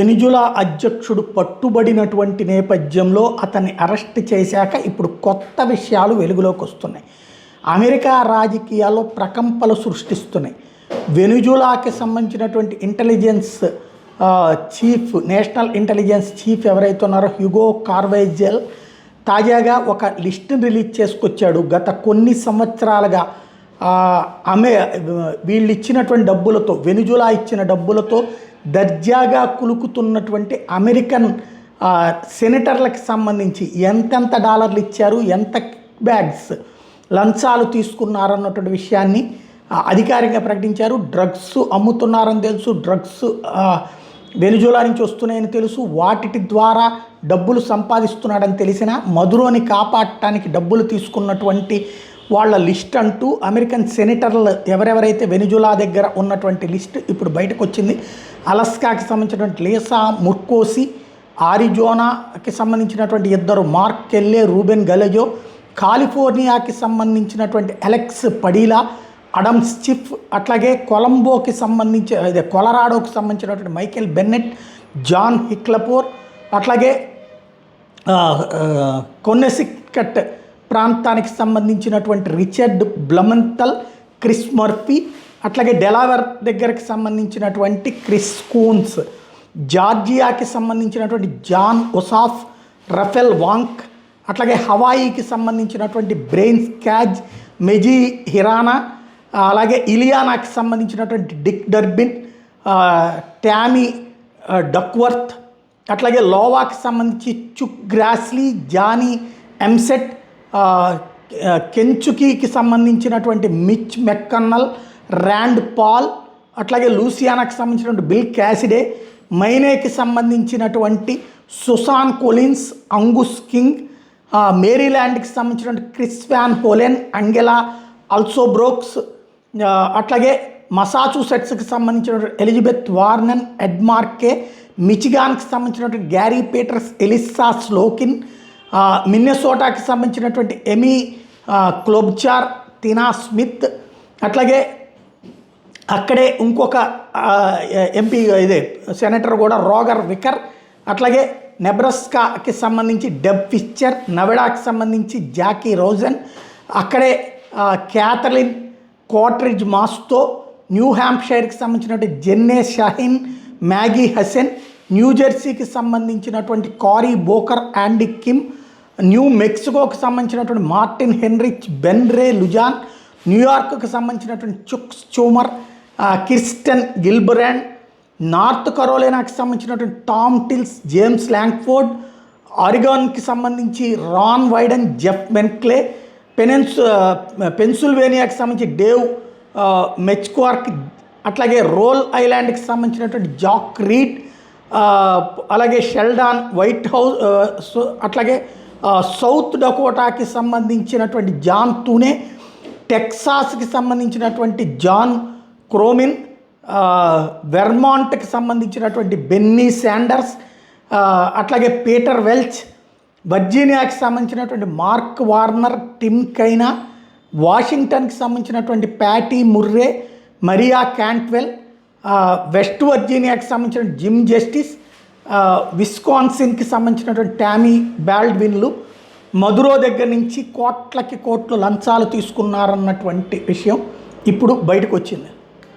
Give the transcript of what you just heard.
Venezuela అధ్యక్షుడు పట్టుబడినటువంటి నేపథ్యంలో అతన్ని అరెస్ట్ చేశాక ఇప్పుడు కొత్త విషయాలు వెలుగులోకి వస్తున్నాయి. అమెరికా రాజకీయాల్లో ప్రకంపనలు సృష్టిస్తున్నాయి. వెనిజులాకి సంబంధించినటువంటి intelligence chief, national intelligence chief ఎవరైతే ఉన్నారో హ్యూగో కార్వైజల్ తాజాగా ఒక లిస్టుని రిలీజ్ చేసుకొచ్చాడు. గత కొన్ని సంవత్సరాలుగా వీళ్ళు ఇచ్చినటువంటి డబ్బులతో, వెనిజులా ఇచ్చిన డబ్బులతో దర్జాగా కులుకుతున్నటువంటి అమెరికన్ సెనేటర్లకు సంబంధించి ఎంతెంత డాలర్లు ఇచ్చారు, ఎంత బ్యాగ్స్ లంచాలు తీసుకున్నారన్నటువంటి విషయాన్ని అధికారికంగా ప్రకటించారు. డ్రగ్స్ అమ్ముతున్నారని తెలుసు, డ్రగ్స్ వెనిజులా నుంచి వస్తున్నాయని తెలుసు, వాటి ద్వారా డబ్బులు సంపాదిస్తున్నాడని తెలిసిన మదురోని కాపాడటానికి డబ్బులు తీసుకున్నటువంటి వాళ్ళ లిస్ట్ అంటూ అమెరికన్ సెనేటర్లు ఎవరెవరైతే వెనిజులా దగ్గర ఉన్నటువంటి లిస్ట్ ఇప్పుడు బయటకు వచ్చింది. అలస్కాకి సంబంధించినటువంటి లీసా ముర్కోసి, ఆరిజోనాకి సంబంధించినటువంటి ఇద్దరు మార్క్ కెల్లే, రూబెన్ గలెజో, కాలిఫోర్నియాకి సంబంధించినటువంటి అలెక్స్ పడీలా, అడమ్స్ చిఫ్, అట్లాగే కొలంబోకి సంబంధించి కొలరాడోకి సంబంధించినటువంటి మైకేల్ బెన్నెట్, జాన్ హిక్లపోర్, అట్లాగే కొన్నెసికట్ ప్రాంతానికి సంబంధించినటువంటి రిచర్డ్ బ్లమెంతల్, క్రిస్ మర్ఫీ, అట్లాగే డెలావేర్ దగ్గరికి సంబంధించినటువంటి క్రిస్ కూన్స్, జార్జియాకి సంబంధించినటువంటి జాన్ ఒసాఫ్, రఫెల్ వాంక్, అట్లాగే హవాయికి సంబంధించినటువంటి బ్రెయిన్ స్కాజ్, మెజీ హిరానా, అలాగే ఇలియానాకి సంబంధించినటువంటి డిక్ డర్బిన్, టామీ డక్వర్త్, అట్లాగే లోవాకి సంబంధించి చుక్ గ్రాస్లీ, జానీ ఎంసెట్, కెంచుకీకి సంబంధించినటువంటి మిచ్ మెక్కన్నల్, ర్యాండ్ పాల్, అట్లాగే లూసియానాకి సంబంధించినటువంటి బిల్ క్యాసిడే, మైనేకి సంబంధించినటువంటి సుసాన్ కొలిన్స్, అంగుస్ కింగ్, మేరీల్యాండ్కి సంబంధించినటువంటి క్రిస్ వ్యాన్ హోలెన్, అంగెలా అల్సోబ్రోక్స్, అట్లాగే మసాచుసెట్స్కి సంబంధించినటువంటి ఎలిజబెత్ వార్నన్, ఎడ్మార్కే, మిచిగాన్కి సంబంధించినటువంటి గ్యారీ పీటర్స్, ఎలిస్సా స్లోకిన్, మిన్నెసోటాకి సంబంధించినటువంటి ఎమీ క్లోబ్చార్, టినా స్మిత్, అట్లాగే అక్కడే ఇంకొక ఎంపీ సెనేటర్ కూడా రోగర్ వికర్, అట్లాగే నెబ్రాస్కాకి సంబంధించి డెబ్ ఫిస్చర్, నవెడాకి సంబంధించి జాకీ రోజన్, అక్కడే క్యాథరిన్ కోట్రిడ్జ్ మాస్తో, న్యూ హ్యాంప్షైర్కి సంబంధించినటువంటి జెన్నే షాహిన్, మ్యాగీ హసెన్, న్యూజెర్సీకి సంబంధించినటువంటి Cory Booker, Andy Kim, new మెక్సికోకి సంబంధించినటువంటి Martin Heinrich, Ben Ray Lujan, న్యూయార్క్కి సంబంధించినటువంటి చుక్ స్చూమర్, కిర్స్టెన్ గిల్బ్రాండ్, నార్త్ కరోలినాకి సంబంధించినటువంటి టామ్ టిల్స్, జేమ్స్ ల్యాంగ్ఫోర్డ్, ఆరిగాన్కి సంబంధించి రాన్ వైడెన్, జెఫ్ మెన్క్లే, పెన్సిల్వేనియాకి సంబంధించి డేవ్ మెచ్క్వార్క్, అట్లాగే రోల్ ఐలాండ్కి సంబంధించినటువంటి జాక్ రీడ్, అలాగే షెల్డాన్ వైట్ హౌస్, అట్లాగే సౌత్ డకోటాకి సంబంధించినటువంటి జాన్ తూనే, టెక్సాస్కి సంబంధించినటువంటి జాన్ క్రోమిన్, వెర్మాంట్కి సంబంధించినటువంటి బెన్నీ శాండర్స్, అట్లాగే పీటర్ వెల్చ్, వర్జీనియాకి సంబంధించినటువంటి మార్క్ వార్నర్, టిమ్ కైనా, వాషింగ్టన్కి సంబంధించినటువంటి ప్యాటీ ముర్రే, మరియా క్యాంట్వెల్, వెస్ట్ వర్జీనియాకి సంబంధించిన జిమ్ జస్టిస్, విస్కాన్సిన్కి సంబంధించినటువంటి టామీ బాల్డ్విన్లు, మదురో దగ్గర నుంచి కోట్లకి కోట్లు లంచాలు తీసుకున్నారన్నటువంటి విషయం ఇప్పుడు బయటకు వచ్చింది.